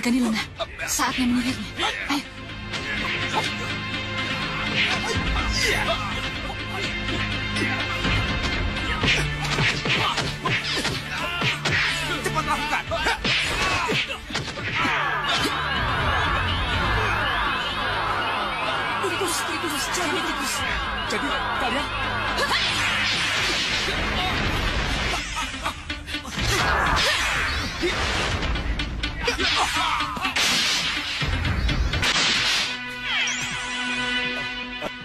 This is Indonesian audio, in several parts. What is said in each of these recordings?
Hargani lengah. Saatnya menyihirnya. Ayo. Cepat lakukan. Tikus, jadi tikus. Jadi, kalian...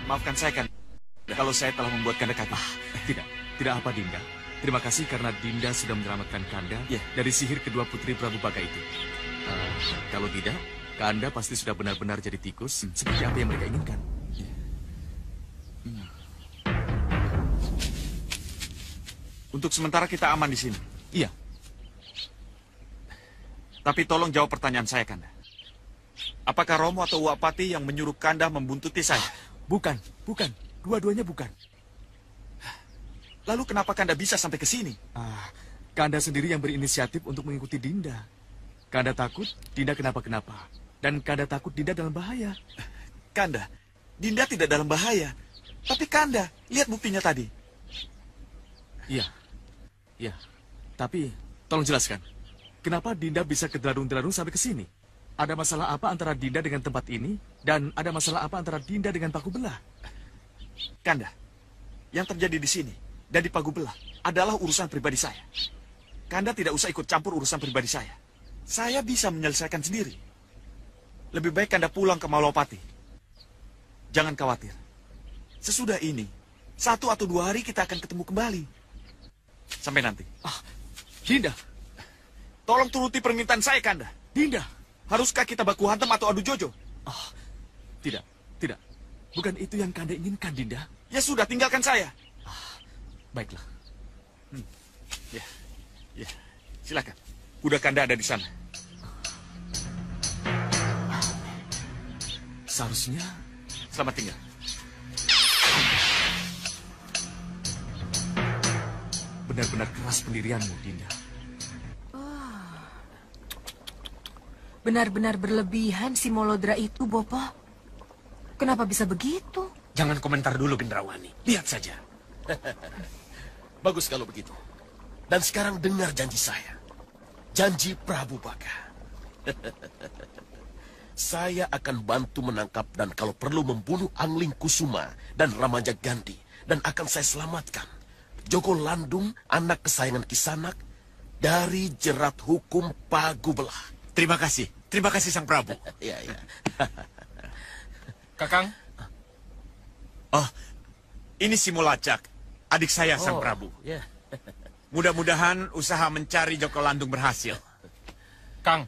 Maafkan saya, Kanda, kalau saya telah membuat Kanda kaget. Tidak apa, Dinda. Terima kasih karena Dinda sudah menyelamatkan Kanda dari sihir kedua putri Prabu Baga itu. Kalau tidak, Kanda pasti sudah benar-benar jadi tikus seperti apa yang mereka inginkan. Untuk sementara kita aman di sini. Iya. Tapi tolong jawab pertanyaan saya, Kanda. Apakah Romo atau Uwak Pati yang menyuruh Kanda membuntuti saya? Bukan. Dua-duanya bukan. Lalu kenapa Kanda bisa sampai ke sini? Kanda sendiri yang berinisiatif untuk mengikuti Dinda. Kanda takut Dinda kenapa-kenapa. Dan Kanda takut Dinda dalam bahaya. Kanda, Dinda tidak dalam bahaya. Tapi Kanda, lihat buktinya tadi. Iya. Tapi, tolong jelaskan. Kenapa Dinda bisa ke Delarung-Delarung sampai ke sini? Ada masalah apa antara Dinda dengan tempat ini? Dan ada masalah apa antara Dinda dengan Paku Belah? Kanda, yang terjadi di sini dan di Pagu Belah adalah urusan pribadi saya. Kanda tidak usah ikut campur urusan pribadi saya. Saya bisa menyelesaikan sendiri. Lebih baik Kanda pulang ke Malopati. Jangan khawatir. Sesudah ini, 1 atau 2 hari kita akan ketemu kembali. Sampai nanti. Dinda! Tolong turuti permintaan saya, Kanda. Dinda! Haruskah kita baku hantam atau adu jojo? Tidak. Bukan itu yang Kanda inginkan, Dinda. Ya sudah, tinggalkan saya. Baiklah. Ya. Silakan. Kuda Kanda ada di sana. Seharusnya... Selamat tinggal. Benar-benar keras pendirianmu, Dinda. Benar-benar berlebihan si Molodra itu, Bopo. Kenapa bisa begitu? Jangan komentar dulu, Gendrawani. Lihat saja. Bagus kalau begitu. Dan sekarang dengar janji saya. Janji Prabu Baga. Saya akan bantu menangkap dan kalau perlu membunuh Angling Kusuma dan Ramaja Gandhi. Dan akan saya selamatkan Joko Landung, anak kesayangan Kisanak, dari jerat hukum Pagu Belah. Terima kasih Sang Prabu. Iya. Kakang. Oh, ini si Mulacak, adik saya Sang Prabu. Ya. Mudah-mudahan usaha mencari Joko Landung berhasil. Kang,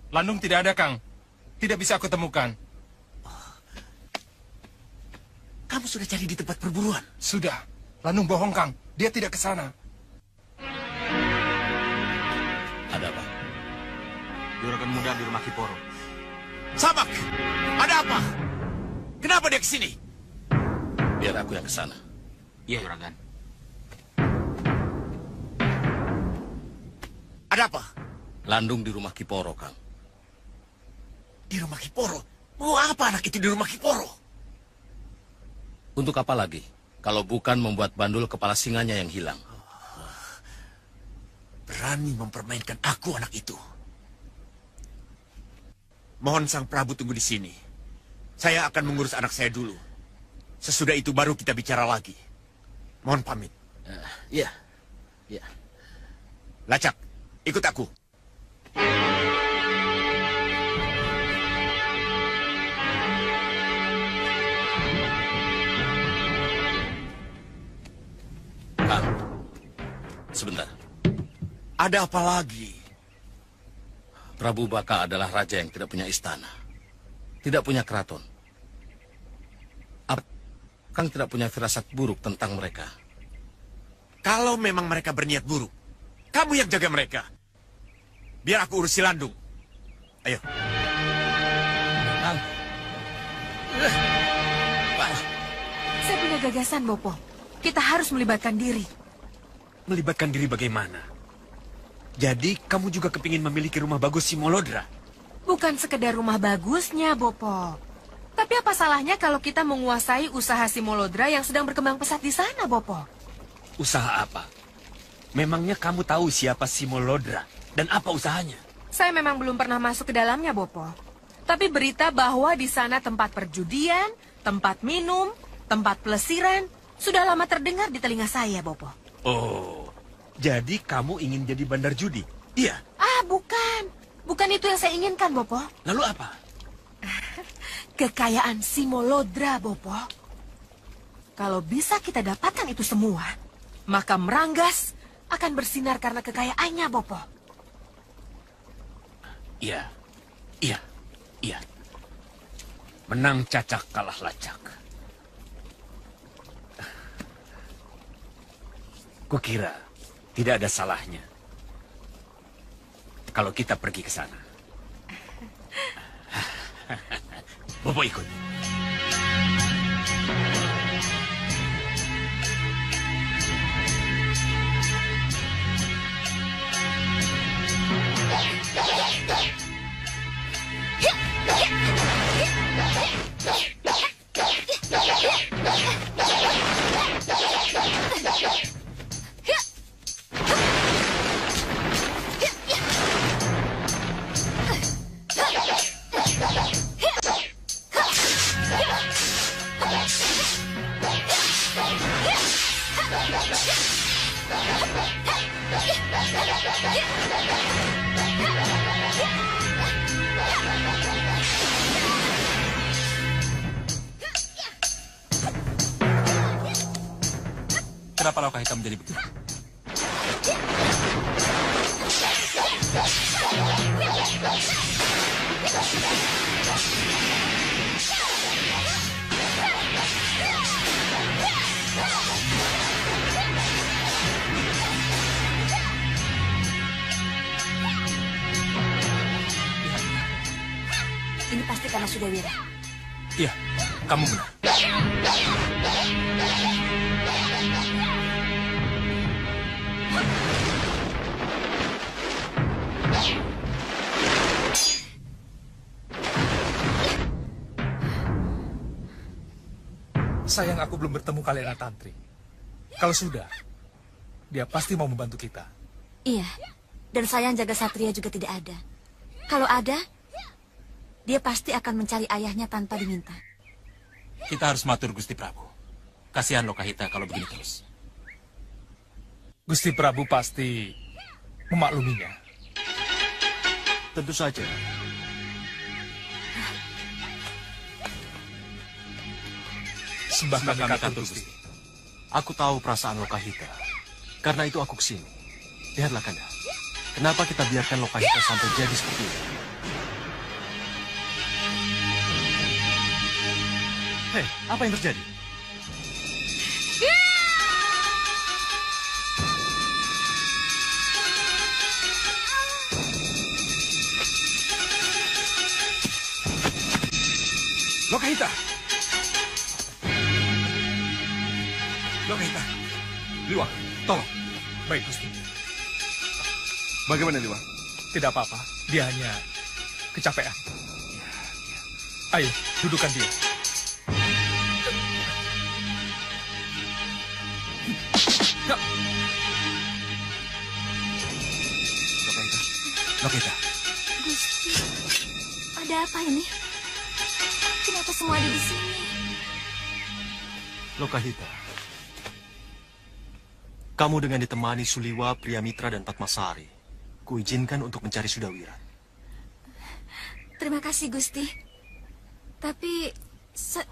Landung tidak ada, Kang. Tidak bisa aku temukan. Kamu sudah cari di tempat perburuan? Sudah. Landung bohong, Kang. Dia tidak ke sana. Ada apa? Juragan muda di rumah Kiporo. Sabak, ada apa? Kenapa dia ke sini? Biar aku yang ke sana. Iya, Juragan. Ada apa? Landung di rumah Kiporo, Kang. Di rumah Kiporo? Mau apa anak itu di rumah Kiporo? Untuk apa lagi? Kalau bukan membuat bandul kepala singanya yang hilang. Berani mempermainkan aku anak itu. Mohon Sang Prabu tunggu di sini. Saya akan mengurus anak saya dulu. Sesudah itu baru kita bicara lagi. Mohon pamit. Iya. Lacak, ikut aku. Kang, sebentar. Ada apa lagi? Prabu Baka adalah raja yang tidak punya istana. Tidak punya keraton. Kang tidak punya firasat buruk tentang mereka. Kalau memang mereka berniat buruk, kamu yang jaga mereka. Biar aku urus si Landung. Ayo. Kang. Saya punya gagasan, Bopo. Kita harus melibatkan diri. Melibatkan diri bagaimana? Jadi, kamu juga kepingin memiliki rumah bagus si Molodra? Bukan sekedar rumah bagusnya, Bopo. Tapi apa salahnya kalau kita menguasai usaha Simolodra yang sedang berkembang pesat di sana, Bopo? Usaha apa? Memangnya kamu tahu siapa Simolodra dan apa usahanya? Saya memang belum pernah masuk ke dalamnya, Bopo. Tapi berita bahwa di sana tempat perjudian, tempat minum, tempat pelesiran, sudah lama terdengar di telinga saya, Bopo. Oh, jadi kamu ingin jadi bandar judi? Iya. Ah, bukan. Bukan itu yang saya inginkan, Bopo. Lalu apa? Kekayaan Simolodra, Bopo. Kalau bisa kita dapatkan itu semua, maka Meranggas akan bersinar karena kekayaannya, Bopo. Iya, iya, iya. Menang cacak kalah lacak. Kukira tidak ada salahnya kalau kita pergi ke sana. Bopo ikut. Kenapa Loka Hitam menjadi begitu? Ini pasti karena Sudawira. Iya, kamu benar. Sayang aku belum bertemu Kalena Tantri. Kalau sudah, dia pasti mau membantu kita. Iya, dan sayang Jaga Satria juga tidak ada. Kalau ada, dia pasti akan mencari ayahnya tanpa diminta. Kita harus matur Gusti Prabu. Kasihan Lokahita kalau begini terus. Gusti Prabu pasti memakluminya. Tentu saja. Sembah kami Kami katur, katur, Gusti. Gusti. Aku tahu perasaan Lokahita. Karena itu aku kesini. Lihatlah, Kanda. Kenapa kita biarkan Lokahita sampai jadi seperti ini? Hei, apa yang terjadi? Lokahita! Lokahita! Liwang, tolong. Baik, Gusti. Bagaimana, Liwang? Tidak apa-apa. Dia hanya kecapean. Ayo, dudukkan dia. Lokahita. Lokahita. Gusti, ada apa ini? Kenapa semua ada di sini? Lokahita. Kamu dengan ditemani Suliwa, Priamitra, dan Padmasari. Kuizinkan untuk mencari Sudawira. Terima kasih, Gusti. Tapi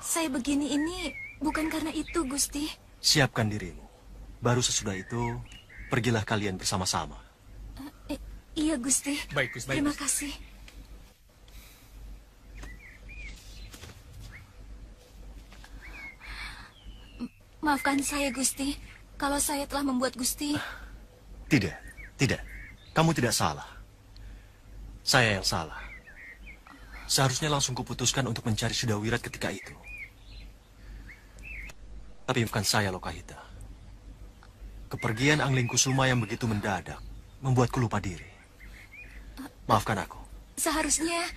saya begini ini bukan karena itu, Gusti. Siapkan dirimu. Baru sesudah itu, pergilah kalian bersama-sama. Iya, Gusti. Baik, Gusti. Terima kasih. Maafkan saya, Gusti. Kalau saya telah membuat Gusti... Tidak, tidak. Kamu tidak salah. Saya yang salah. Seharusnya langsung kuputuskan untuk mencari Sudawirat ketika itu. Tapi bukan saya, Lokahita. Kepergian Angling Kusuma yang begitu mendadak membuatku lupa diri. Maafkan aku. Seharusnya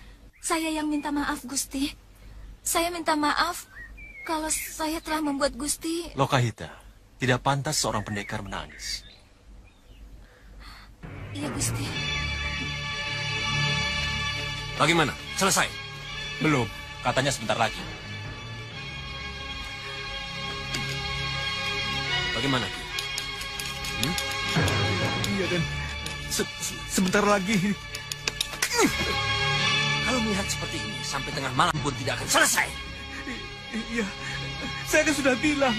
Saya yang minta maaf, Gusti. Saya minta maaf kalau saya telah membuat Gusti... Lokahita, tidak pantas seorang pendekar menangis. Iya, Gusti. Bagaimana? Selesai? Belum, katanya sebentar lagi. Bagaimana? Iya, dan sebentar lagi. Kalau melihat seperti ini, sampai tengah malam pun tidak akan selesai. Iya, saya kan sudah bilang.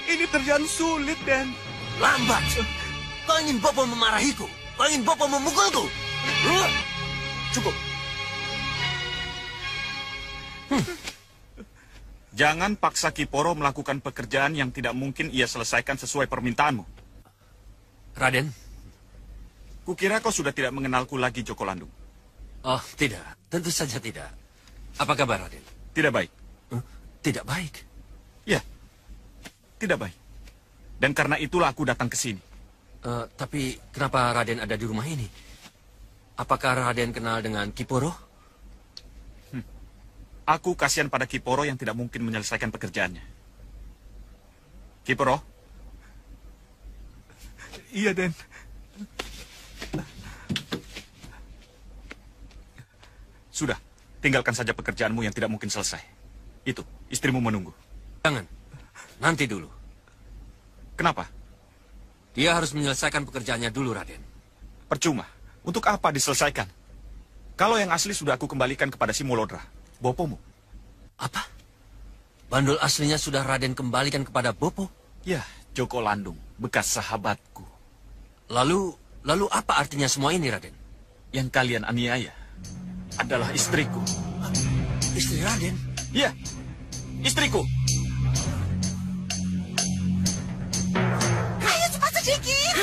Ini kerjaan sulit, Dan. Lambat. Kau ingin Bopo memarahiku? Kau ingin Bopo memukulku? Cukup. Jangan paksa Kiporo melakukan pekerjaan yang tidak mungkin ia selesaikan sesuai permintaanmu. Raden? Kukira kau sudah tidak mengenalku lagi, Joko Landung. Oh, tidak. Tentu saja tidak. Apa kabar, Raden? Tidak baik. Tidak baik? Ya, tidak baik. Dan karena itulah aku datang ke sini. Tapi kenapa Raden ada di rumah ini? Apakah Raden kenal dengan Kiporo? Aku kasihan pada Kiporo yang tidak mungkin menyelesaikan pekerjaannya. Kiporo? Iya, Den. Sudah, tinggalkan saja pekerjaanmu yang tidak mungkin selesai. Itu, istrimu menunggu. Jangan, nanti dulu. Kenapa? Dia harus menyelesaikan pekerjaannya dulu, Raden. Percuma. Untuk apa diselesaikan? Kalau yang asli sudah aku kembalikan kepada si Mulodra, Bopomu. Apa? Bandul aslinya sudah Raden kembalikan kepada Bopo? Ya, Joko Landung, bekas sahabatku. Lalu apa artinya semua ini, Raden? Yang kalian aniaya adalah istriku. Istri Raden? Ya, istriku. Ayo cepat sedikit.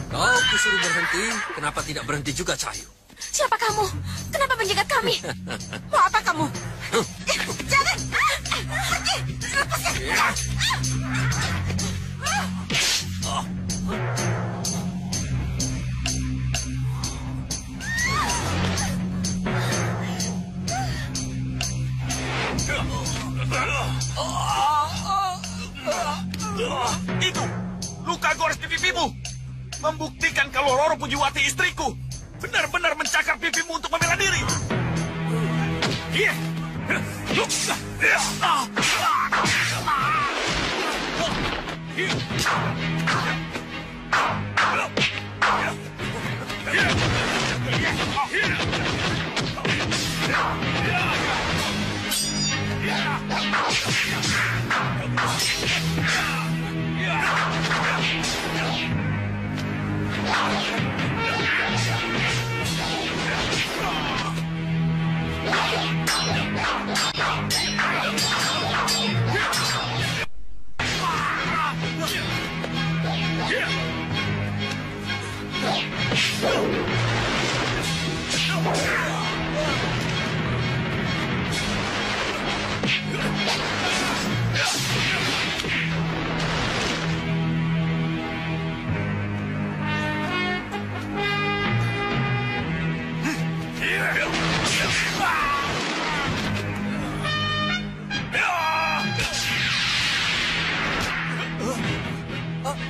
Kau kusuruh berhenti, kenapa tidak berhenti juga, Cahayu? Siapa kamu? Kenapa menjegat kami? Mau apa kamu? Jangan. Pergi. Lepaskan. Itu, luka gores di pipimu. Membuktikan kalau Roro Pujiwati istriku benar-benar mencakar pipimu untuk membela diri. Iya.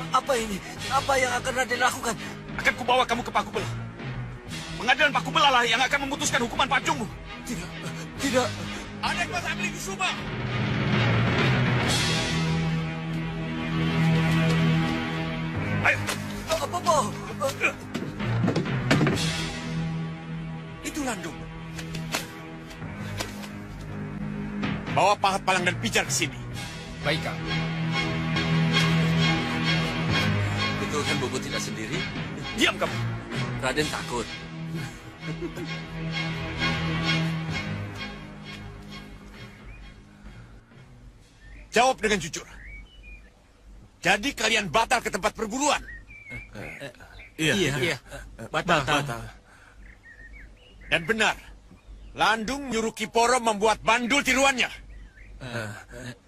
Apa ini? Apa yang akan Raden lakukan? Akan kubawa kamu ke Pakubelah. Pengadilan Pakubelah lah yang akan memutuskan hukuman pacungmu. Tidak. Ada Mas Amli Kusuma. Ayo. Apa? Itu Landung. Bawa Pahat Palang dan Pijar ke sini. Baik, Kang. Betul kan Bobo tidak sendiri? Diam kamu. Raden takut. Jawab dengan jujur. Jadi kalian batal ke tempat perburuan? Iya. Batal. Dan benar, Landung nyuruh Kiporo membuat bandul tiruannya.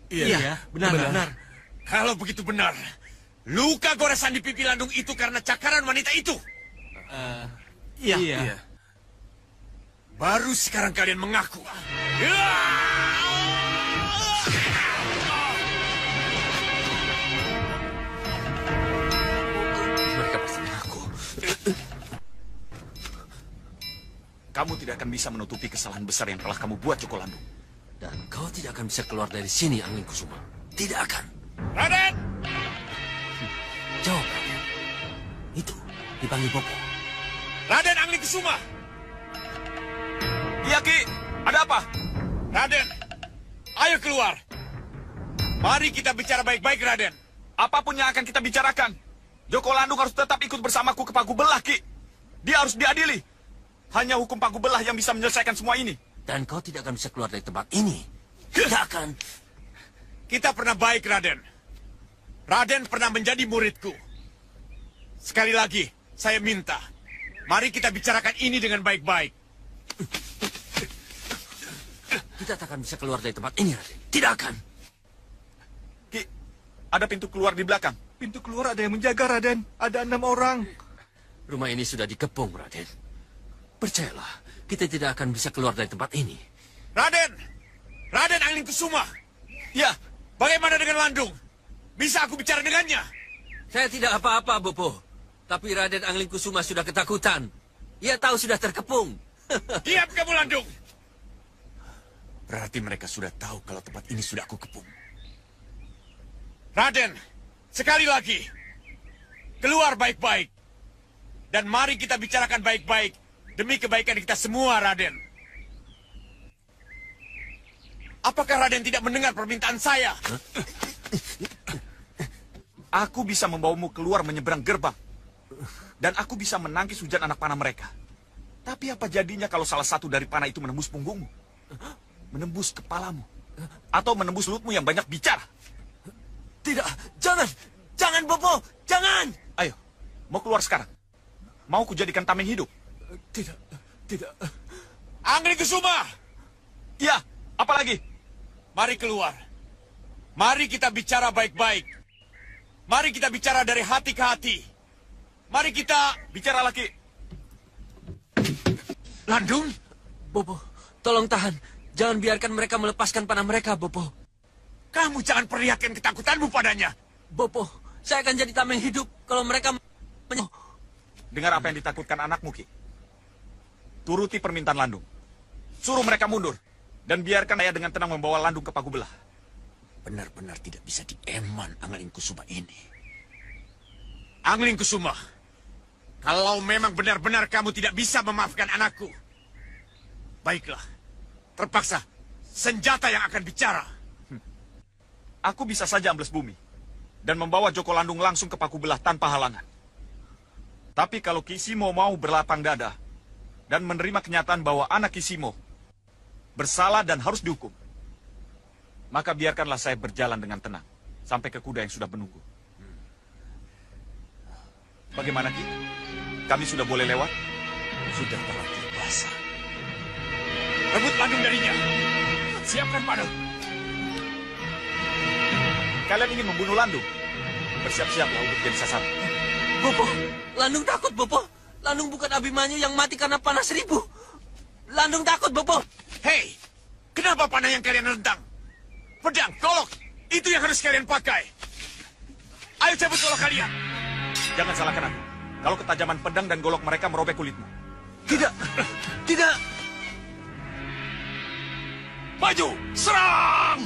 Iya, benar. Kalau begitu benar, luka goresan di pipi Landung itu karena cakaran wanita itu. Iya. Baru sekarang kalian mengaku. Mereka pasti mengaku. Kamu tidak akan bisa menutupi kesalahan besar yang telah kamu buat, Joko Landung. Dan kau tidak akan bisa keluar dari sini, Angling Kusuma. Tidak akan. Raden! Jawab, Raden. Itu, dipanggil Bopo. Raden Angling Kusuma! Iya, Ki. Ada apa? Raden, ayo keluar. Mari kita bicara baik-baik, Raden. Apapun yang akan kita bicarakan, Joko Landung harus tetap ikut bersamaku ke Pagubelah, Ki. Dia harus diadili. Hanya hukum Pagubelah yang bisa menyelesaikan semua ini. Dan kau tidak akan bisa keluar dari tempat ini. Tidak akan. Kita pernah baik, Raden. Raden pernah menjadi muridku. Sekali lagi, saya minta. Mari kita bicarakan ini dengan baik-baik. Kita tak akan bisa keluar dari tempat ini, Raden. Tidak akan. Ki, ada pintu keluar di belakang. Pintu keluar ada yang menjaga, Raden. Ada 6 orang. Rumah ini sudah dikepung, Raden. Percayalah, kita tidak akan bisa keluar dari tempat ini. Raden! Raden Angling Kusuma! Ya, bagaimana dengan Landung? Bisa aku bicara dengannya? Saya tidak apa-apa, Bopo. Tapi Raden Angling Kusuma sudah ketakutan. Ia tahu sudah terkepung. Diam kamu, Landung! Berarti mereka sudah tahu kalau tempat ini sudah aku kepung. Raden, sekali lagi. Keluar baik-baik. Dan mari kita bicarakan baik-baik. Demi kebaikan kita semua, Raden. Apakah Raden tidak mendengar permintaan saya? Aku bisa membawamu keluar menyeberang gerbang. Dan aku bisa menangkis hujan anak panah mereka. Tapi apa jadinya kalau salah satu dari panah itu menembus punggungmu? Menembus kepalamu? Atau menembus mulutmu yang banyak bicara? Tidak, jangan! Jangan, Bopo! Jangan! Ayo, mau keluar sekarang? Mau kujadikan tameng hidup? Tidak. Angling Kusuma! Iya, apa lagi? Mari keluar. Mari kita bicara baik-baik. Mari kita bicara dari hati ke hati. Mari kita bicara lagi. Landung? Bopo, tolong tahan. Jangan biarkan mereka melepaskan panah mereka, Bopo. Kamu jangan perlihatkan ketakutanmu padanya. Bopo, saya akan jadi tameng hidup kalau mereka... Dengar apa yang ditakutkan anakmu, Ki. Turuti permintaan Landung. Suruh mereka mundur. Dan biarkan ayah dengan tenang membawa Landung ke Pagubelah. Benar-benar tidak bisa dieman Angling Kusuma ini. Angling Kusuma, kalau memang benar-benar kamu tidak bisa memaafkan anakku, baiklah, terpaksa senjata yang akan bicara. Aku bisa saja ambles bumi dan membawa Joko Landung langsung ke Pagubelah tanpa halangan. Tapi kalau Kisimo mau berlapang dada dan menerima kenyataan bahwa anak Kisimo bersalah dan harus dihukum, maka biarkanlah saya berjalan dengan tenang sampai ke kuda yang sudah menunggu. Bagaimana, Ki? Kami sudah boleh lewat? Sudah terlanjur basah. Rebut Landung darinya. Siapkan panah. Kalian ingin membunuh Landung? Bersiap-siaplah untuk jadi sasaran. Bopo, Landung takut, Bopo. Landung bukan Abimanyu yang mati karena panah 1000. Landung takut, Bopo. Hei, kenapa panah yang kalian rentang? Pedang, golok, itu yang harus kalian pakai. Ayo cabut golok kalian. Jangan salahkan aku. Kalau ketajaman pedang dan golok mereka merobek kulitmu. Tidak, tidak. Maju, serang!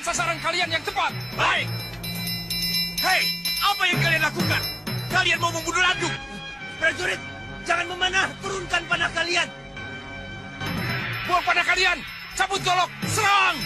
Pastikan sasaran kalian yang tepat. Baik. Hei, apa yang kalian lakukan? Kalian mau membunuh Landung? Prajurit, jangan memanah. Turunkan panah kalian. Buang panah kalian. Cabut golok. Serang.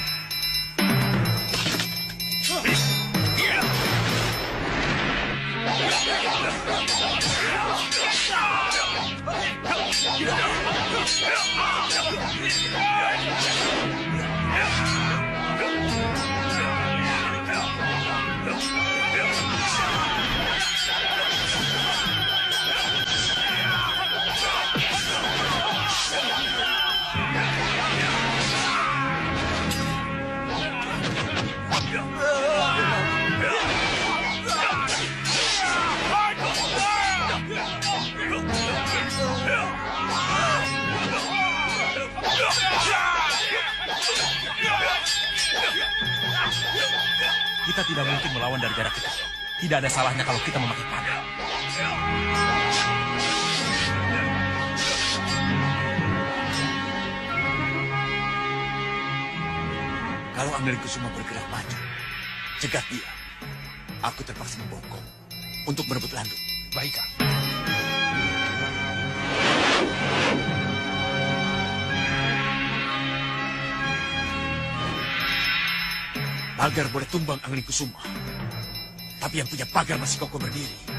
Kita tidak mungkin melawan dari jarak dekat. Tidak ada salahnya kalau kita memakai panah. Kalau Angglenkusuma bergerak maju, cegat dia. Aku terpaksa membokong untuk merebut Landung. Baik, Kang. Pagar boleh tumbang Angglenkusuma, tapi yang punya pagar masih kokoh berdiri.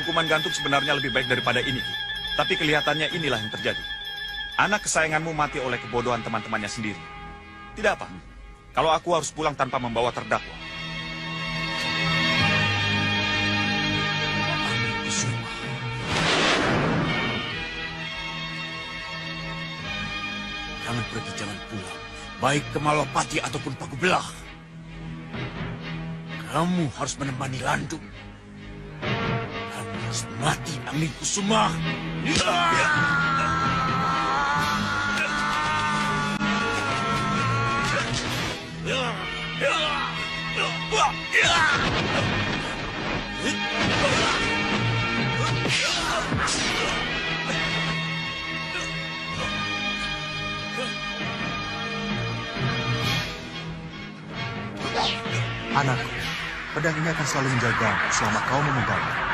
Hukuman gantung sebenarnya lebih baik daripada ini, Ki. Tapi kelihatannya inilah yang terjadi. Anak kesayanganmu mati oleh kebodohan teman-temannya sendiri. Tidak apa, kalau aku harus pulang tanpa membawa terdakwa. Angglenkusuma. Jangan pergi, jangan pulang. Baik ke Malapati ataupun Pagubelah. Kamu harus menemani Landung. Harus mati, Angglenkusuma. Anakku, pedang ini akan selalu menjagamu selama kau memegangnya.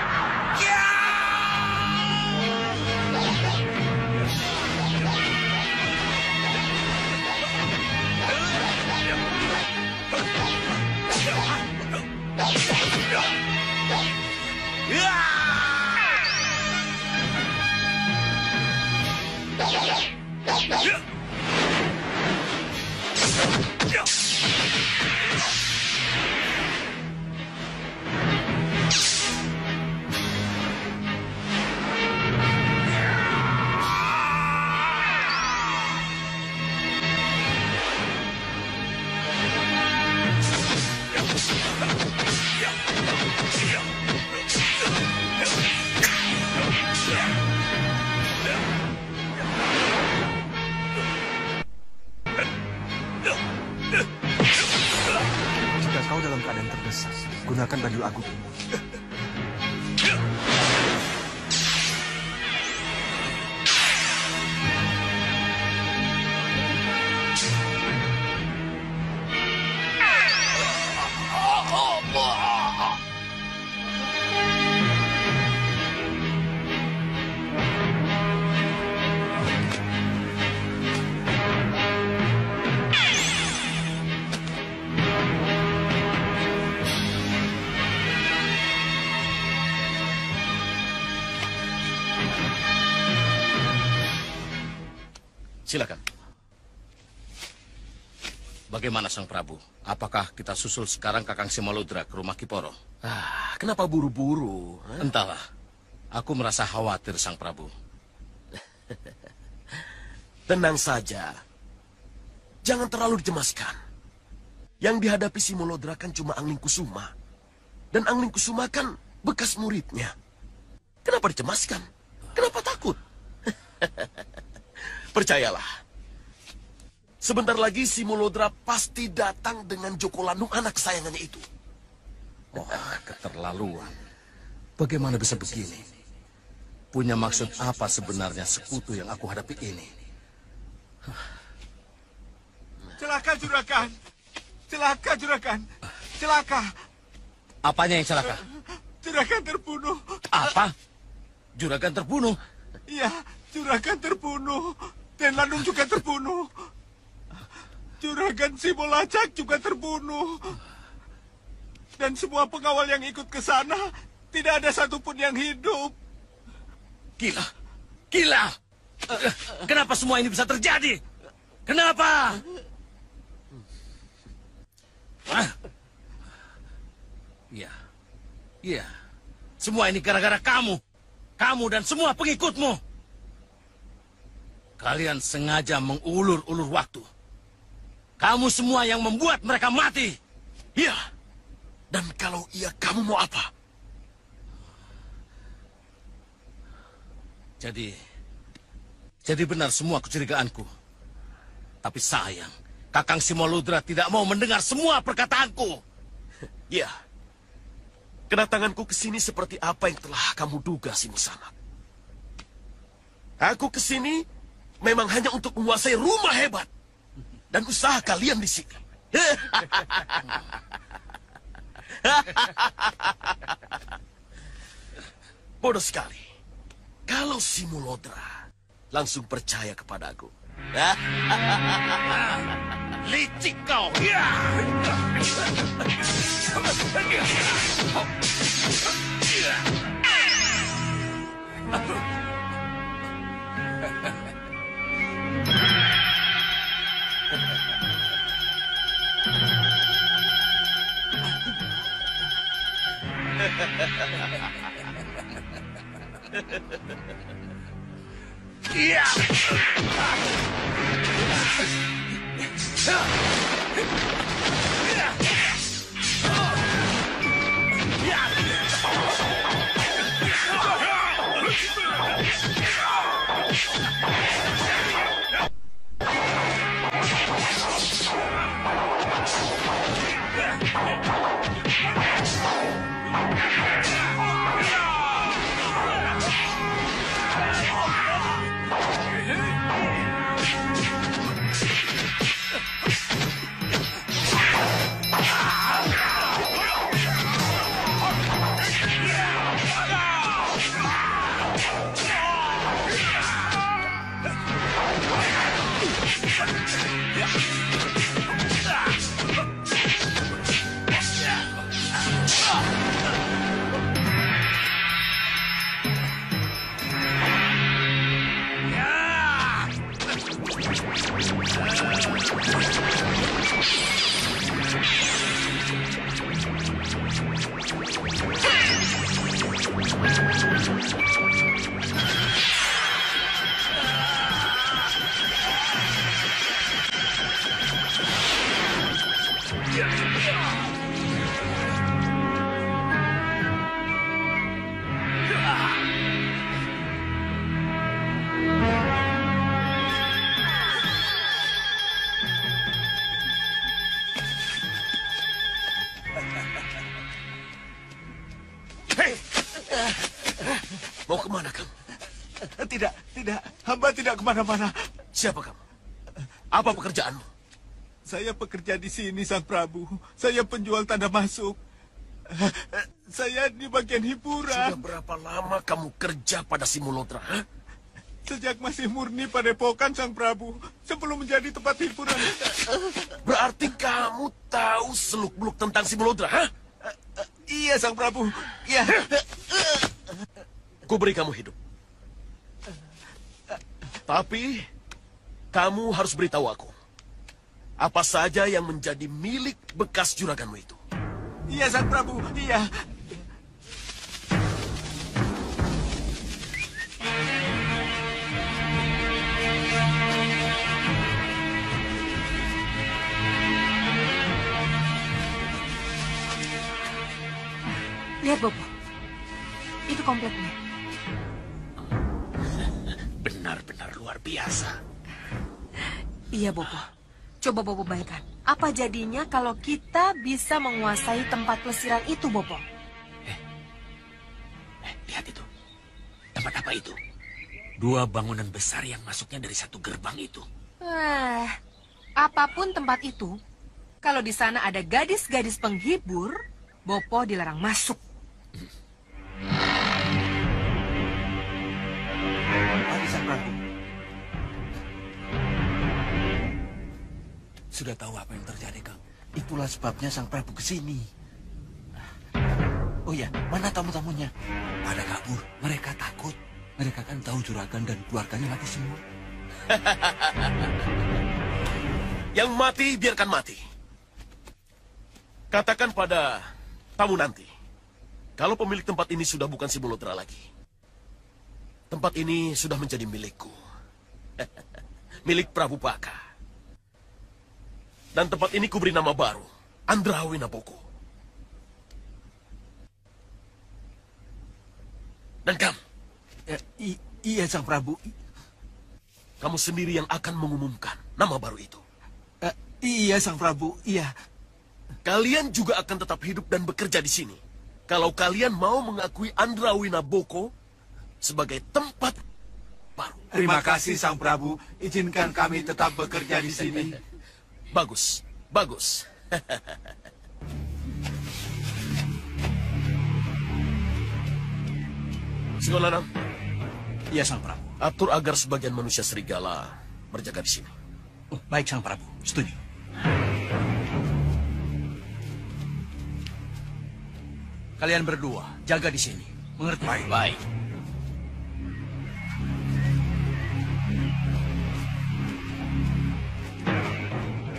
Jika kau dalam keadaan terdesak, gunakan baju agung ini. Silakan. Bagaimana Sang Prabu? Apakah kita susul sekarang Kakang Simaludra ke rumah Kiporo? Kenapa buru-buru? Entahlah. Aku merasa khawatir, Sang Prabu. Tenang saja. Jangan terlalu dicemaskan. Yang dihadapi Simaludra kan cuma Anglingkusuma. Dan Anglingkusuma kan bekas muridnya. Kenapa dicemaskan? Kenapa takut? Percayalah. Sebentar lagi si Mulodra pasti datang dengan Joko Landung, anak kesayangannya itu. Wah, keterlaluan. Bagaimana bisa begini? Punya maksud apa sebenarnya sekutu yang aku hadapi ini? Celaka, Juragan. Celaka, Juragan. Celaka. Apanya yang celaka? Juragan terbunuh. Apa? Juragan terbunuh? Iya, Juragan terbunuh. Dan Landung juga terbunuh. Juragan Simolacak juga terbunuh. Dan semua pengawal yang ikut ke sana, tidak ada satupun yang hidup. Gila. Gila. Kenapa semua ini bisa terjadi? Kenapa? Iya. Iya. Semua ini gara-gara kamu. Kamu dan semua pengikutmu. Kalian sengaja mengulur-ulur waktu. Kamu semua yang membuat mereka mati. Iya. Dan kalau iya, kamu mau apa? Jadi benar semua kecurigaanku. Tapi sayang, Kakang Simoludra tidak mau mendengar semua perkataanku. Ya, kedatanganku ke sini seperti apa yang telah kamu duga, Simusanak. Aku ke sini memang hanya untuk menguasai rumah hebat dan usaha kalian di sini. Bodoh sekali. Kalau Simulodra langsung percaya kepadaku. Licik kau. Iya. Mau kemana kamu? Tidak. Hamba tidak kemana-mana. Siapa kamu? Apa pekerjaanmu? Saya pekerja di sini, Sang Prabu. Saya penjual tanda masuk. Saya di bagian hiburan. Sudah berapa lama kamu kerja pada Simulodra? Sejak masih murni padepokan, Sang Prabu. Sebelum menjadi tempat hiburan. Berarti kamu tahu seluk-beluk tentang Simulodra? Iya, Sang Prabu. Iya. Ku beri kamu hidup. Tapi, kamu harus beritahu aku. Apa saja yang menjadi milik bekas juraganmu itu? Iya, Sang Prabu. Iya. Lihat, Bopo. Itu kompletnya. benar-benar luar biasa. Iya, Bopo. Coba Bopo bayangkan, apa jadinya kalau kita bisa menguasai tempat pelesiran itu, Bopo? Lihat itu. Tempat apa itu? 2 bangunan besar yang masuknya dari 1 gerbang itu. Apapun tempat itu, kalau di sana ada gadis-gadis penghibur, Bopo dilarang masuk. Mari, Sang Prabu. Sudah tahu apa yang terjadi, Kang? Itulah sebabnya Sang Prabu ke sini. Oh ya, mana tamu-tamunya? Pada kabur. Mereka takut. Mereka kan tahu juragan dan keluarganya mati semua. Yang mati, biarkan mati. Katakan pada tamu nanti, kalau pemilik tempat ini sudah bukan Simulodra lagi. Tempat ini sudah menjadi milikku. Milik Prabu Baka. Dan tempat ini kuberi nama baru, Andrawinaboko. Dan kamu? Iya, Sang Prabu. Kamu sendiri yang akan mengumumkan nama baru itu. Iya, Sang Prabu, iya. Kalian juga akan tetap hidup dan bekerja di sini. Kalau kalian mau mengakui Andrawinaboko sebagai tempat baru. Terima kasih, Sang Prabu. Izinkan kami tetap bekerja di sini. Bagus, bagus. Singolanang. Iya, Sang Prabu. Atur agar sebagian manusia serigala berjaga di sini. Baik, Sang Prabu. Setuju. Kalian berdua jaga di sini. Mengerti? Baik. Baik.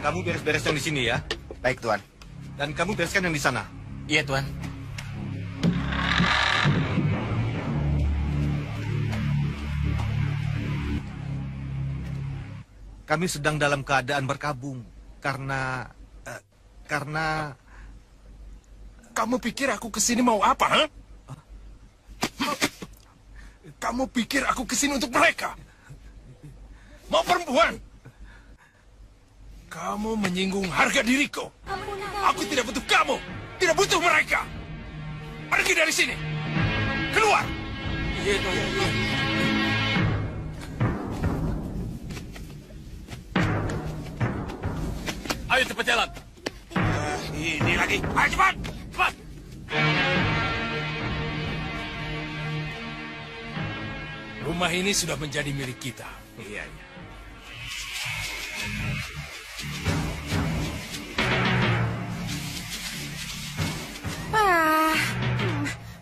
Kamu beres-beres yang di sini ya. Baik, Tuan. Dan kamu bereskan yang di sana. Iya, Tuan. Kami sedang dalam keadaan berkabung karena Kamu pikir aku kesini mau apa, ha? Kamu pikir aku kesini untuk mereka? Mau perempuan? Kamu menyinggung harga diriku. Aku tidak butuh kamu. Tidak butuh mereka. Pergi dari sini. Keluar. Ayo cepat jalan. Ini lagi. Ayo cepat. Cepat. Rumah ini sudah menjadi milik kita. Iya.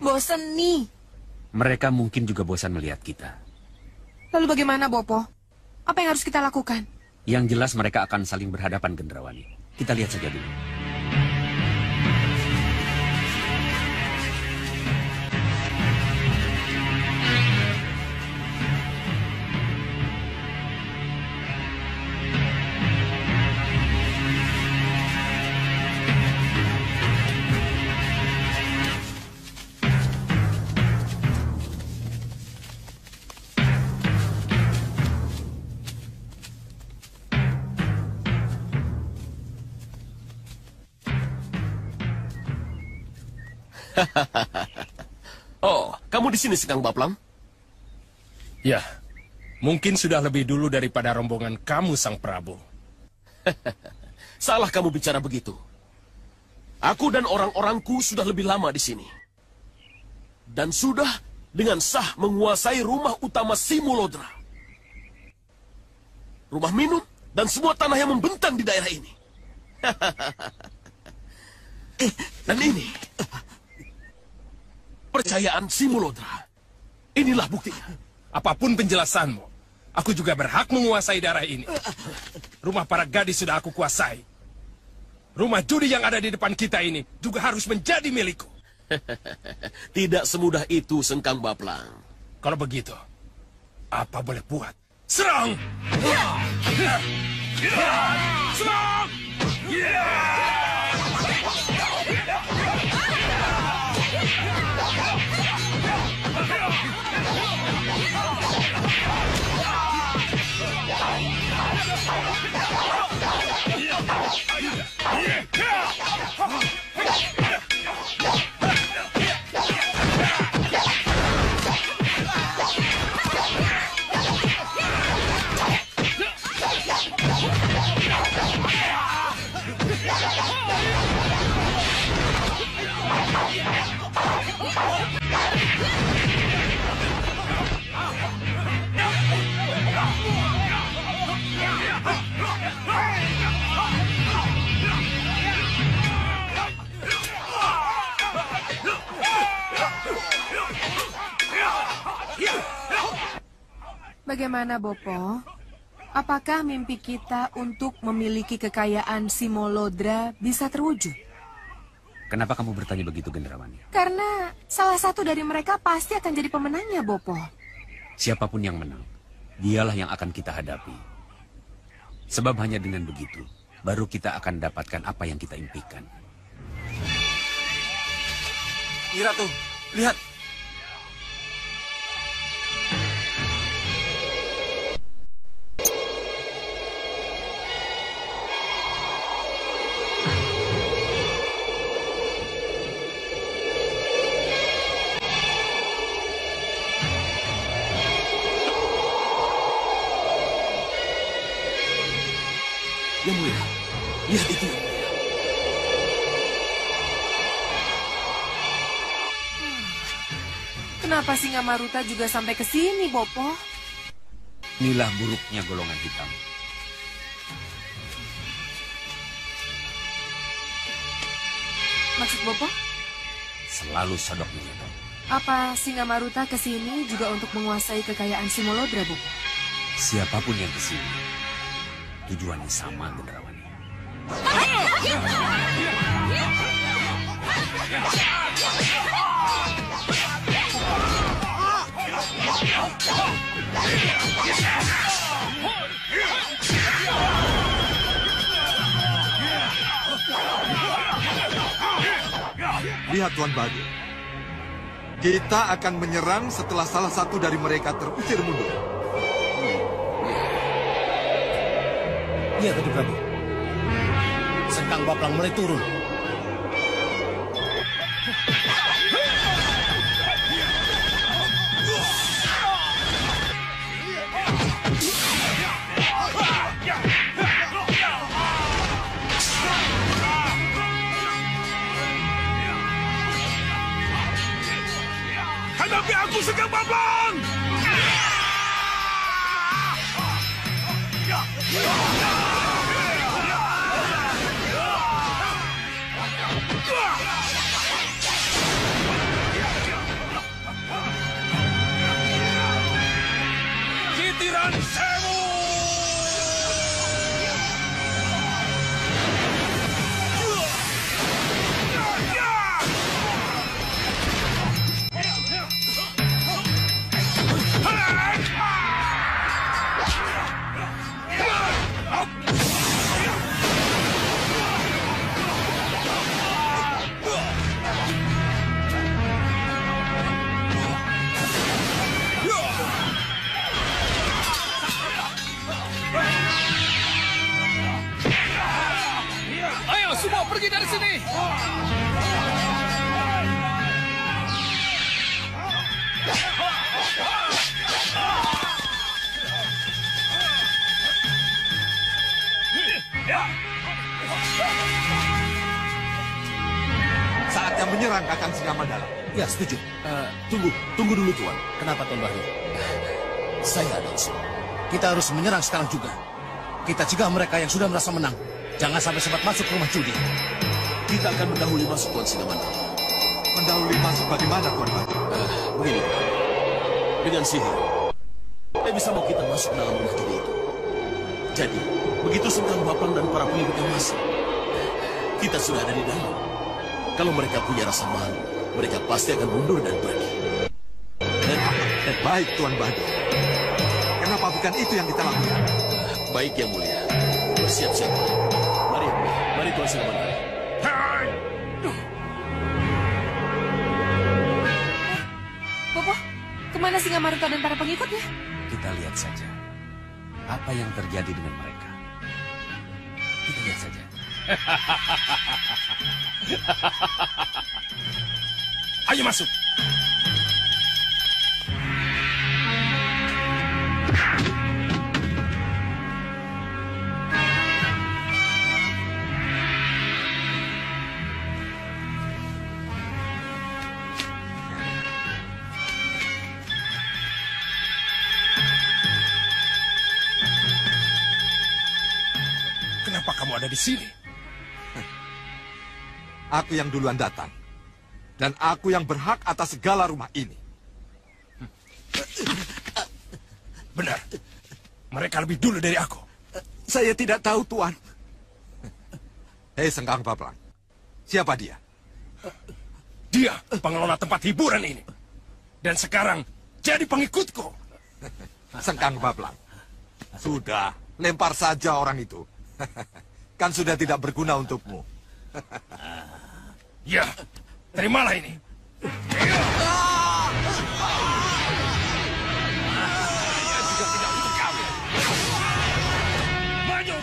Bosen nih. Mereka mungkin juga bosan melihat kita. Lalu bagaimana, Bopo? Apa yang harus kita lakukan? Yang jelas mereka akan saling berhadapan, Gendrawani. Kita lihat saja dulu. Oh, kamu di sini, Sekang Baplang? Ya, mungkin sudah lebih dulu daripada rombongan kamu, Sang Prabu. Salah kamu bicara begitu. Aku dan orang-orangku sudah lebih lama di sini. Dan sudah dengan sah menguasai rumah utama Simulodra. Rumah minum dan semua tanah yang membentang di daerah ini. Dan ini percayaan Simulodra. Inilah buktinya. Apapun penjelasanmu, aku juga berhak menguasai daerah ini. Rumah para gadis sudah aku kuasai. Rumah judi yang ada di depan kita ini juga harus menjadi milikku. Tidak semudah itu, Sengkang Baplang. Kalau begitu, apa boleh buat? Serang! Serang! Bagaimana, Bopo? Apakah mimpi kita untuk memiliki kekayaan Simolodra bisa terwujud? Kenapa kamu bertanya begitu, Gendrawani? Karena salah satu dari mereka pasti akan jadi pemenangnya, Bopo. Siapapun yang menang, dialah yang akan kita hadapi. Sebab hanya dengan begitu, baru kita akan dapatkan apa yang kita impikan. Ira tuh, lihat. Yang mulia, lihat itu. Kenapa Singa Maruta juga sampai ke sini, Bopo? Inilah buruknya golongan hitam. Maksud Bopo? Selalu sodok menyodok. Apa Singa Maruta ke sini juga untuk menguasai kekayaan Simolodra, Bopo? Siapapun yang ke sini, tujuannya sama, Gendrawani. Lihat Tuan Badu. Kita akan menyerang setelah salah satu dari mereka terusir mundur. Iya, Gusti Prabu. Sengkang Baplang mulai turun. Hadapi aku, Sengkang Baplang! Kitiran Sewu! Ayo, semua pergi dari sini! Saatnya menyerang Kakang Singamandala. Ya, setuju. Tunggu dulu, Tuan. Kenapa, Tuan Wahyu? Saya ada usul. Kita harus menyerang sekarang juga. Kita cegah mereka yang sudah merasa menang. Jangan sampai sempat masuk ke rumah judi. Kita akan mendahului masuk, Tuan Singamandala. Mendahului masuk bagaimana, Tuan Badu? Begini, dengan sihir, bisa mau kita masuk dalam rumah judi itu. Jadi, begitu Sengkang Baplang dan para pengikutnya masuk, kita sudah ada di dalam. Kalau mereka punya rasa malu, mereka pasti akan mundur dan pergi. Baik, Tuan Badu. Kenapa bukan itu yang kita lakukan? Baik, Yang Mulia. Bersiap-siap. Mari Tuan Singamandala. Bopo, kemana Singa Maruta dan para pengikutnya? Kita lihat saja apa yang terjadi dengan mereka. Kita lihat saja. Ayo masuk. Kenapa kamu ada di sini? Aku yang duluan datang. Dan aku yang berhak atas segala rumah ini. Benar. Mereka lebih dulu dari aku. Saya tidak tahu, Tuan. Hei, Sengkang Baplang. Siapa dia? Dia pengelola tempat hiburan ini. Dan sekarang jadi pengikutku. Sengkang Baplang. Sudah, lempar saja orang itu. Kan sudah tidak berguna untukmu. Ya, terimalah ini. Maju!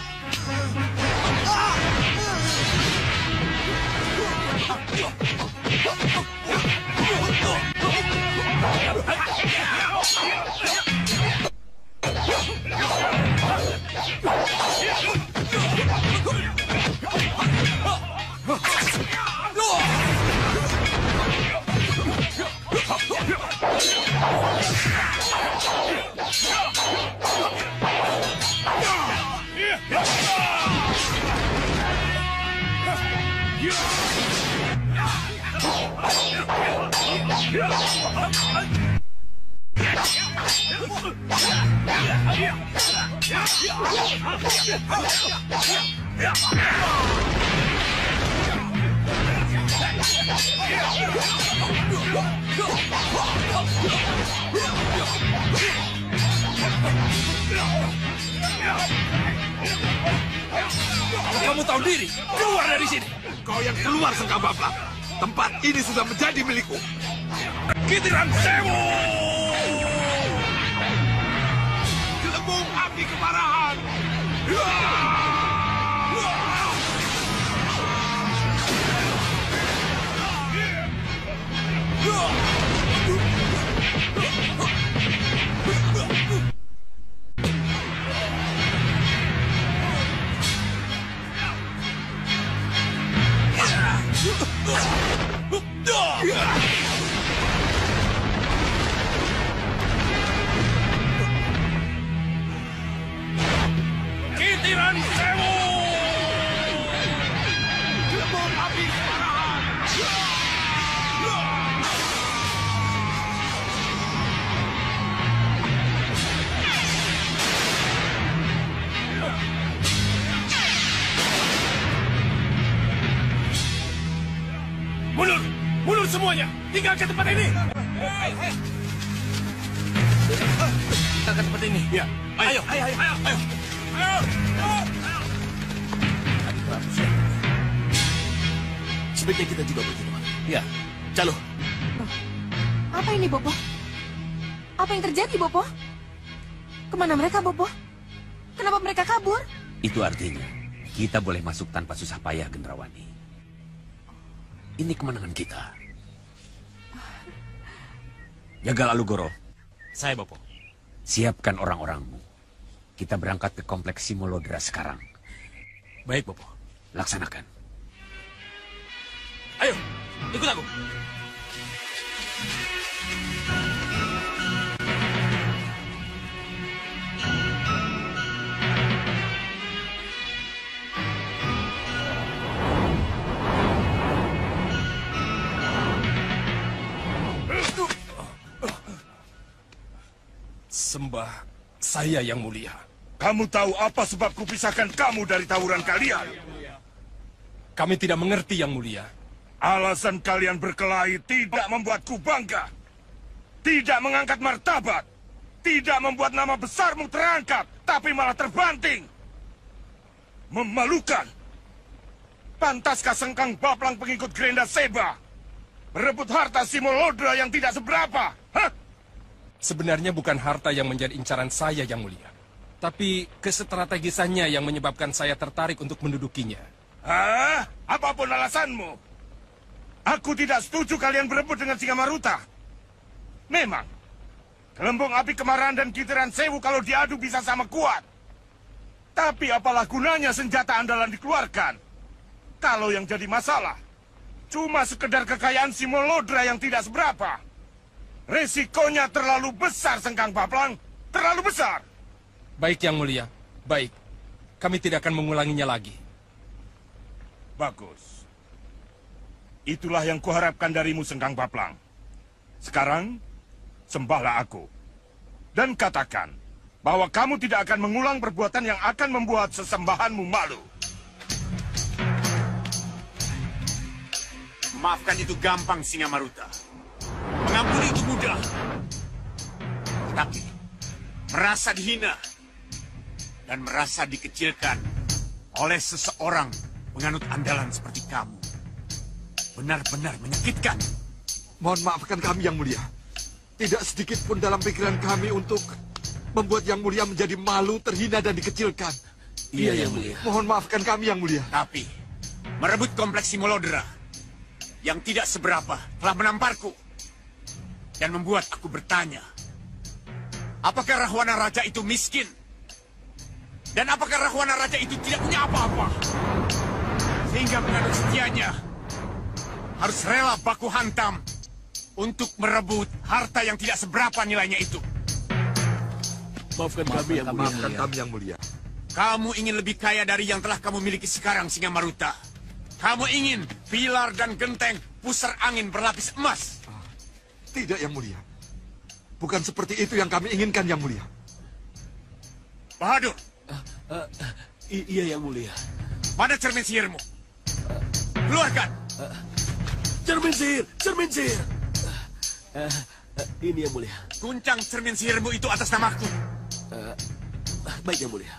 Kalau kamu tahu diri, keluar dari sini. Kau yang keluar, Sengkang Baplang. Tempat ini sudah menjadi milikku. Kitiran Sewu! Gelembung api kemarahan. Kitiran Sewu! Gelembung api kemarahan. Mundur! Mundur semuanya! Tinggalkan tempat ini! Tinggalkan tempat ini. Ya. Ayo! Ayo! Ayo! Ayo! Adik Prabu siap. Sebaiknya kita juga begitu. Ya. Calo. Apa ini, Bopo? Apa yang terjadi, Bopo? Kemana mereka, Bopo? Kenapa mereka kabur? Itu artinya kita boleh masuk tanpa susah payah, Gendrawani. Ini kemenangan kita. Jaga lalu, Goro. Saya, Bopo. Siapkan orang-orangmu. Kita berangkat ke kompleks Simolodra sekarang. Baik, Bopo. Laksanakan. Ayo, ikut aku. Sembah saya yang mulia. Kamu tahu apa sebab kupisahkan kamu dari tawuran kalian? Kami tidak mengerti, yang mulia. Alasan kalian berkelahi tidak membuatku bangga. Tidak mengangkat martabat. Tidak membuat nama besarmu terangkat, tapi malah terbanting. Memalukan. Pantaskah Sengkang Baplang pengikut Grenda Seba berebut harta Simolodra yang tidak seberapa? Hah? Sebenarnya bukan harta yang menjadi incaran saya, yang mulia. Tapi kestrategisannya yang menyebabkan saya tertarik untuk mendudukinya. Hah? Apapun alasanmu, aku tidak setuju kalian berebut dengan Singamaruta. Memang, gelembung api kemarahan dan Kitiran Sewu kalau diadu bisa sama kuat. Tapi apalah gunanya senjata andalan dikeluarkan kalau yang jadi masalah cuma sekedar kekayaan Simolodra yang tidak seberapa. Resikonya terlalu besar, Sengkang Baplang. Terlalu besar. Baik, yang mulia. Baik. Kami tidak akan mengulanginya lagi. Bagus. Itulah yang kuharapkan darimu, Sengkang Baplang. Sekarang, sembahlah aku. Dan katakan, bahwa kamu tidak akan mengulang perbuatan yang akan membuat sesembahanmu malu. Maafkan itu gampang, Singamaruta. Mengampuni itu mudah. Tapi merasa dihina dan merasa dikecilkan oleh seseorang penganut andalan seperti kamu benar-benar menyakitkan. Mohon maafkan kami, Yang Mulia. Tidak sedikit pun dalam pikiran kami untuk membuat Yang Mulia menjadi malu, terhina, dan dikecilkan. Iya, Yang Mulia. Mohon maafkan kami, Yang Mulia. Tapi merebut kompleks Simolodera yang tidak seberapa telah menamparku dan membuat aku bertanya, apakah Rahwana Raja itu miskin? Dan apakah Rahwana Raja itu tidak punya apa-apa? Sehingga penganut setianya harus rela baku hantam untuk merebut harta yang tidak seberapa nilainya itu. Maafkan kami, Yang Mulia. Maafkan kami, Yang Mulia. Kamu ingin lebih kaya dari yang telah kamu miliki sekarang, Singamaruta. Kamu ingin pilar dan genteng pusar angin berlapis emas. Tidak, Yang Mulia. Bukan seperti itu yang kami inginkan, Yang Mulia. Bahadur. Iya, Yang Mulia. Mana cermin sihirmu? Keluarkan. Cermin sihir, cermin sihir. Ini, Yang Mulia. Guncang cermin sihirmu itu atas namaku. Baik, Yang Mulia.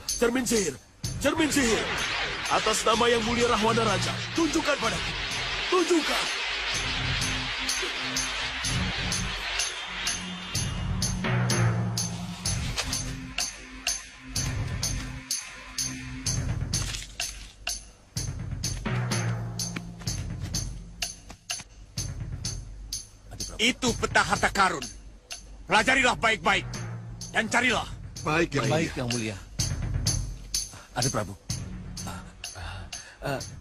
Cermin sihir, cermin sihir. Atas nama Yang Mulia Rahwana Raja, tunjukkan padaku. Tunjukkan. Itu peta harta karun. Pelajarilah baik-baik dan carilah. Baik, Yang Mulia. Baik, Yang Mulia. Adi Prabu.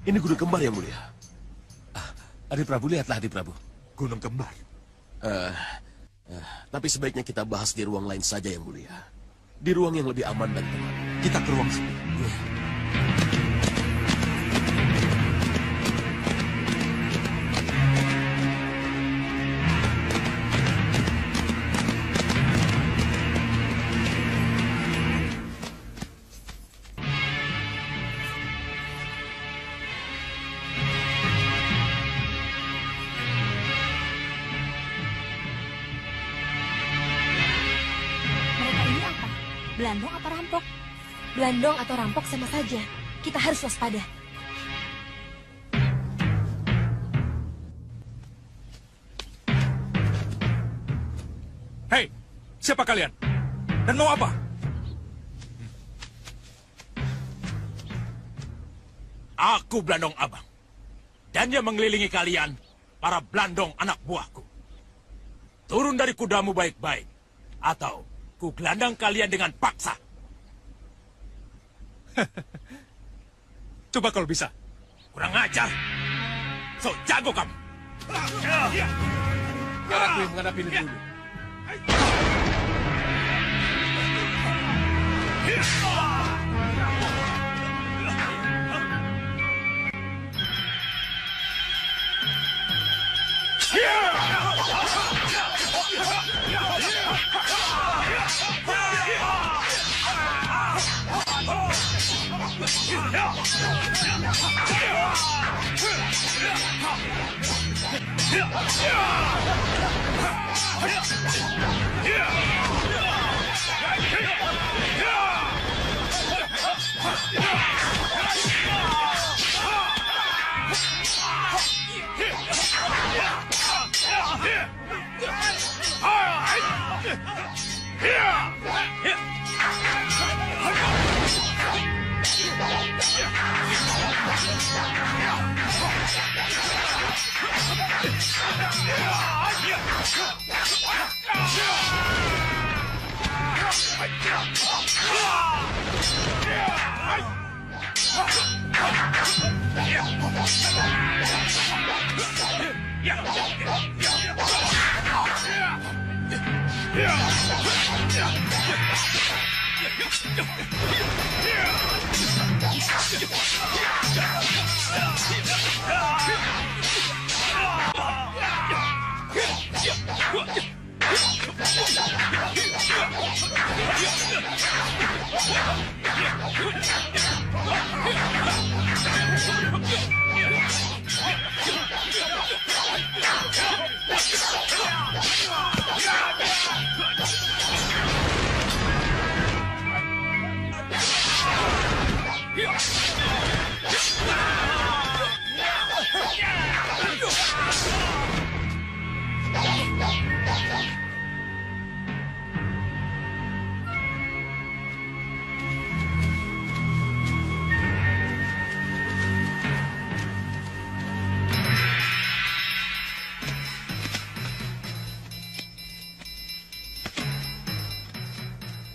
Ini gunung kembar, Yang Mulia. Adi Prabu, lihatlah Adi Prabu. Gunung kembar. Tapi sebaiknya kita bahas di ruang lain saja, Yang Mulia. Di ruang yang lebih aman dan tenang. Kita ke ruang sini. Belandong apa rampok? Belandong atau rampok sama saja. Kita harus waspada. Hei, siapa kalian? Dan mau apa? Aku Belandong Abang. Dan dia mengelilingi kalian, para Belandong anak buahku. Turun dari kudamu baik-baik. Atau ku gelandang kalian dengan paksa. Coba kalau bisa. Kurang ajar. So jago kamu. Biar aku yang menghadapi ini dulu.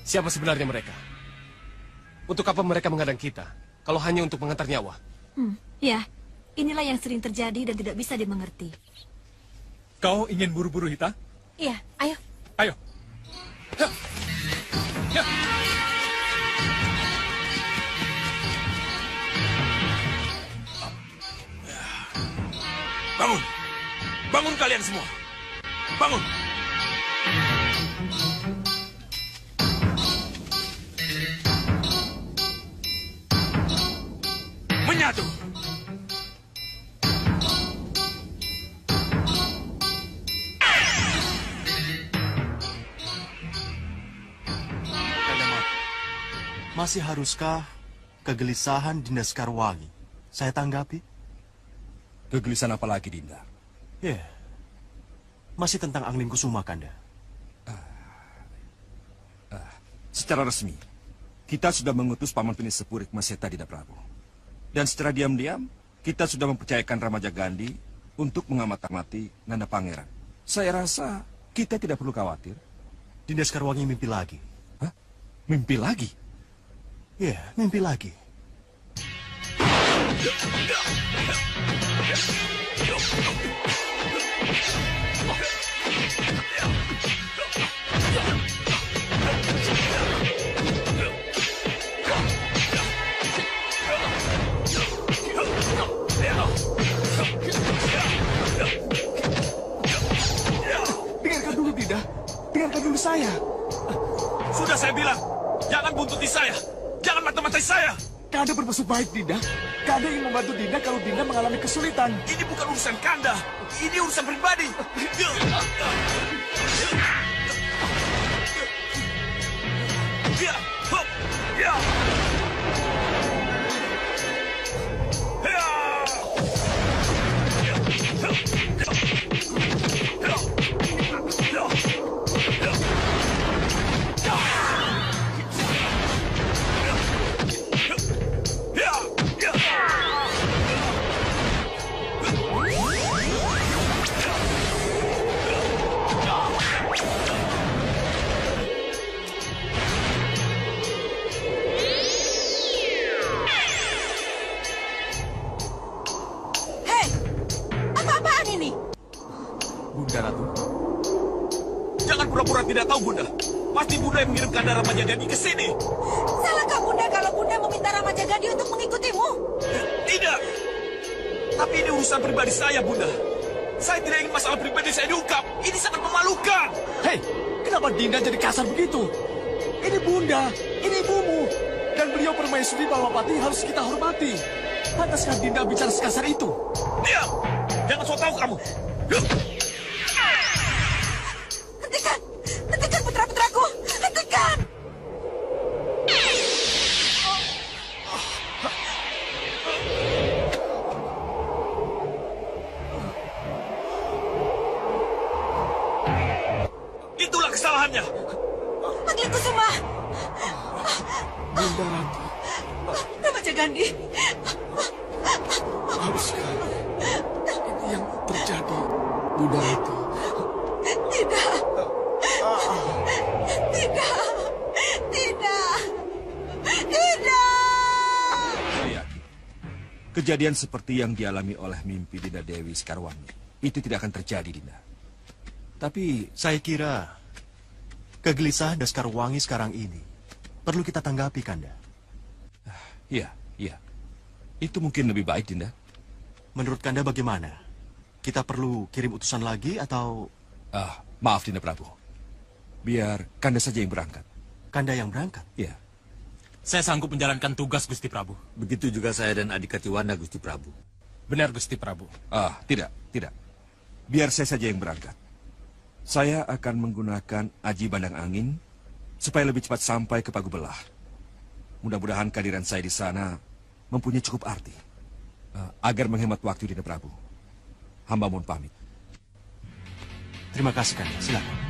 Siapa sebenarnya mereka? Untuk apa mereka menghadang kita, kalau hanya untuk mengantar nyawa? Ya, inilah yang sering terjadi dan tidak bisa dimengerti. Kau ingin buru-buru, Hita? Iya, ayo. Ayo. Ya. Ya. Bangun! Bangun kalian semua! Bangun! Menyatu! Masih haruskah kegelisahan Dinda Sekarwangi saya tanggapi? Kegelisahan apa lagi, Dinda? Ya, masih tentang Angling Kusuma, Kanda. Secara resmi, kita sudah mengutus Paman Pinisepuri Maseta Dinda Prabu. Dan secara diam-diam, kita sudah mempercayakan Ramaja Gandhi untuk mengamati Nanda Pangeran. Saya rasa kita tidak perlu khawatir. Dinda Sekarwangi mimpi lagi. Hah? Mimpi lagi? Ya, mimpi lagi. Dengarkan dulu, Dinda. Dengarkan dulu saya. Sudah saya bilang, jangan buntuti saya. Jangan mata-matai saya. Kanda bermaksud baik, Dinda. Kanda ingin membantu Dinda kalau Dinda mengalami kesulitan. Ini bukan urusan Kanda. Ini urusan pribadi. Bunda Ratu. Jangan pura-pura tidak tahu, Bunda. Pasti Bunda yang mengirimkan Ramaja Gandhi ke sini. Salahkah Bunda kalau Bunda meminta Ramaja Gandhi untuk mengikutimu? Tidak. Tapi ini urusan pribadi saya, Bunda. Saya tidak ingin masalah pribadi saya diungkap. Ini sangat memalukan. Hei, kenapa Dinda jadi kasar begitu? Ini Bunda, ini ibumu. Dan beliau permaisuri Balapati harus kita hormati. Pantaskah Dinda bicara sekasar itu? Diam! Jangan so tahu kamu. Hentikan! Hentikan putra-putraku! Hentikan! Itulah kesalahannya. Angling Kusuma! Bunda Ratu. Ramaja Gandhi. Haruskah ini yang terjadi, Bunda Ratu? Tidak. Tidak. Tidak. Tidak. Saya yakin kejadian seperti yang dialami oleh mimpi Dinda Dewi Sekarwangi itu tidak akan terjadi, Dinda. Tapi saya kira kegelisahan Sekarwangi sekarang ini perlu kita tanggapi, Kanda. Iya, iya. Itu mungkin lebih baik, Dinda. Menurut Kanda bagaimana? Kita perlu kirim utusan lagi atau... Maaf, Dinda Prabu. Biar Kanda saja yang berangkat. Kanda yang berangkat? Iya. Saya sanggup menjalankan tugas, Gusti Prabu. Begitu juga saya dan Adik Katiwanda, Gusti Prabu. Benar, Gusti Prabu. Tidak. Biar saya saja yang berangkat. Saya akan menggunakan Aji Bandang Angin supaya lebih cepat sampai ke Pagubelah. Mudah-mudahan kehadiran saya di sana mempunyai cukup arti. Agar menghemat waktu, Dinda Prabu. Hamba mohon pamit. Terima kasih, Kanda. Silakan.